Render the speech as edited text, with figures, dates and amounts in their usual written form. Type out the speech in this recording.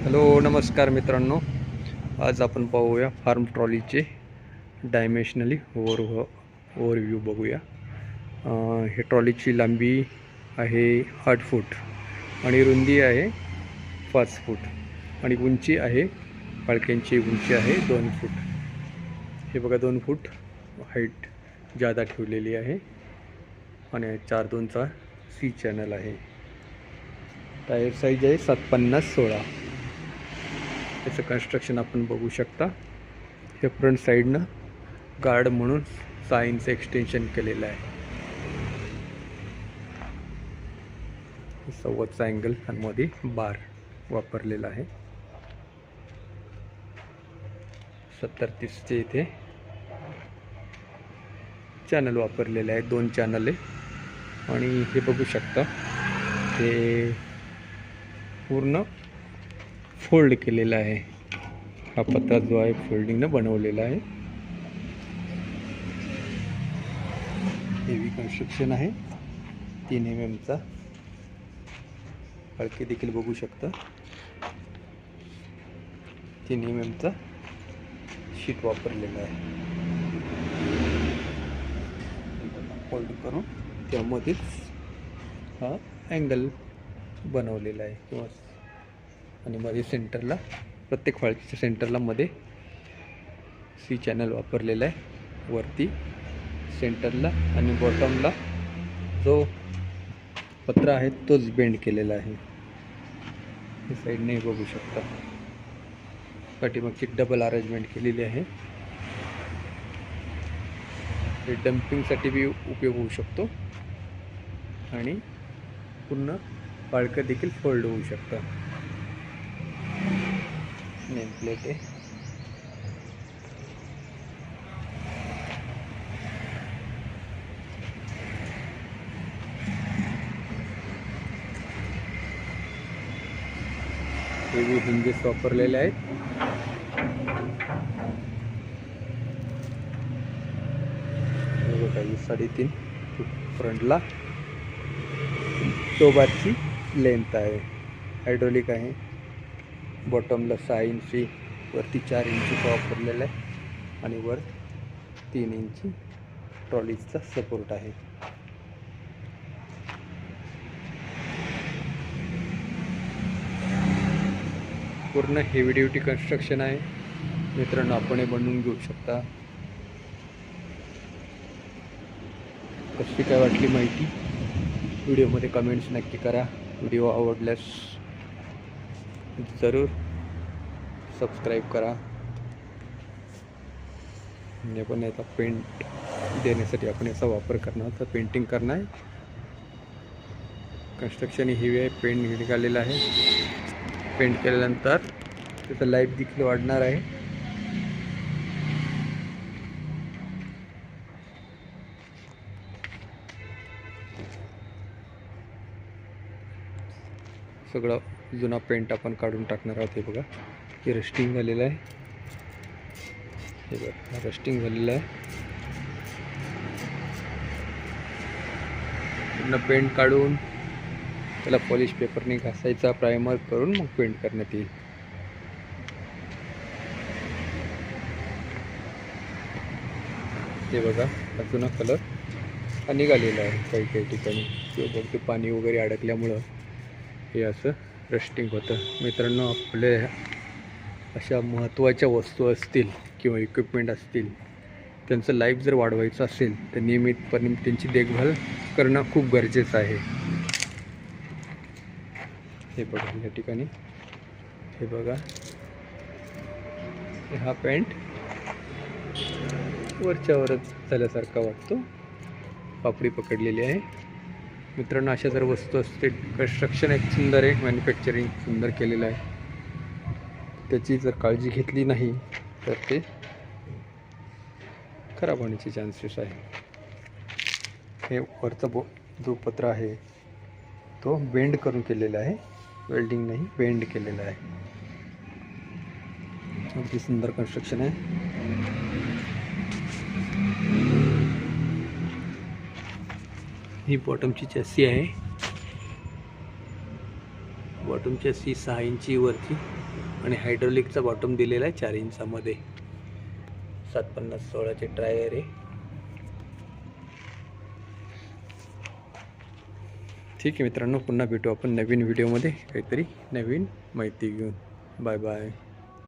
Hello नमस्कार मित्रांनो, आज आपण पाहूया फार्म ट्रॉलीचे डायमेन्शनली ओव्हरव्ह्यू बघूया। हे ट्रॉलीची लांबी आहे 8 फूट आणि रुंदी आहे 5 फूट आणि उंची आहे, पाळक्यांची उंची आहे 2 फूट। हे बघा 2 फूट हाईट जादा ठेवलेली आहे आणि 4.2चा सी चॅनल आहे। टायर साईज आहे 750/16। त्याचं कन्स्ट्रक्शन आपण बघू शकता। हे फ्रंट साईडनं गार्ड म्हणून 6 इंच एक्सटेन्शन केलेलं आहे। 1/4 अँगल आणि मध्ये बार वापरलेला आहे। 70-30चे इथे चॅनल वापरलेले आहे, 2 चॅनल आहे। आणि हे बघू शकता, हे पूर्ण फोल्ड केलेला आहे। हा पत्रा जो आहे फोल्डिंगनं बनवलेला आहे। हेवी कन्स्ट्रक्शन आहे। 3 mm फळके देखील बघू शकता। 3 mm शीट वापरलेला आहे। फोल्ड करून त्यामध्येच हा अँगल बनवलेला आहे किंवा आणि मध्ये सेंटरला, प्रत्येक फाळकीच्या सेंटरला मध्ये सी चॅनल वापरलेला आहे। वरती सेंटरला आणि बॉटमला जो पत्रा आहे तोच बेंड केलेला आहे। हे साईडने बघू शकता, पाठीमागची डबल अरेंजमेंट केलेली आहे। हे डम्पिंगसाठी बी उपयोग होऊ शकतो आणि पूर्ण पाळकं देखील फोल्ड होऊ शकतं। नेम प्लेट आहे। हेवी हिंजेस वापरलेले आहेत। बघा, 3.5 फूट फ्रंटला 2 बारची लेंथ आहे। हायड्रोलिक आहे। बॉटमला 6 इंची, वरती 4 इंचीचा वापरलेला आहे आणि वर 3 इंची ट्रॉलीचा सपोर्ट आहे। पूर्ण हेवी ड्युटी कन्स्ट्रक्शन आहे मित्रांनो, आपण हे बनवून घेऊ शकता। कशी काय वाटली माहिती व्हिडिओमध्ये कमेंट्स नक्की करा। व्हिडिओ आवडल्यास जरूर सबस्क्राईब करा। म्हणजे पण याचा पेंट देण्यासाठी आपण याचा वापर करणार, तर पेंटिंग करणार आहे। कन्स्ट्रक्शन हेवी आहे, पेंट निघालेला आहे। पेंट केल्यानंतर त्याचं लाईफ देखील वाढणार आहे। सगळं जुना पेंट आपण काढून टाकणार आहोत। हे बघा, हे रस्टिंग झालेलं आहे। हे बघा, रस्टिंग झालेलं आहे। पूर्ण पेंट काढून त्याला पॉलिश पेपरने घासायचा, प्रायमर करून मग पेंट करण्यात येईल। हे बघा, हा जुना कलर हा निघालेला आहे काही काही ठिकाणी, किंवा बघ ते पाणी वगैरे अडकल्यामुळं हे असं रस्टिंग होतं। मित्रांनो, आपल्या अशा महत्त्वाच्या वस्तू असतील किंवा इक्विपमेंट असतील, त्यांचं लाईफ जर वाढवायचं असेल तर नियमितपणे त्यांची देखभाल करणं खूप गरजेचं आहे। हे बघा, या ठिकाणी हे बघा, हा पेंट वरच्यावरच झाल्यासारखा वाटतो, पापडी पकडलेली आहे। मित्रांनो, अशा जर वस्तू असतील, कन्स्ट्रक्शन एक सुंदर आहे, मॅन्युफॅक्चरिंग सुंदर केलेलं आहे, त्याची जर काळजी घेतली नाही तर ते खराब होण्याचे चान्सेस आहे। हे वरचा जो पत्रा आहे तो बेंड करून केलेला आहे, वेल्डिंग नाही, बेंड केलेला आहे। अगदी सुंदर कन्स्ट्रक्शन आहे। ही बॉटमची चॅसी आहे। बॉटम चॅसी 6 इंची वरची आणि हायड्रोलिकचा बॉटम दिलेला आहे 4 इंचामध्ये. 750/16चे टायर आहे. ठीक आहे मित्रांनो, पुन्हा भेटू आपण नवीन व्हिडिओमध्ये काहीतरी नवीन माहिती घेऊन. Bye bye.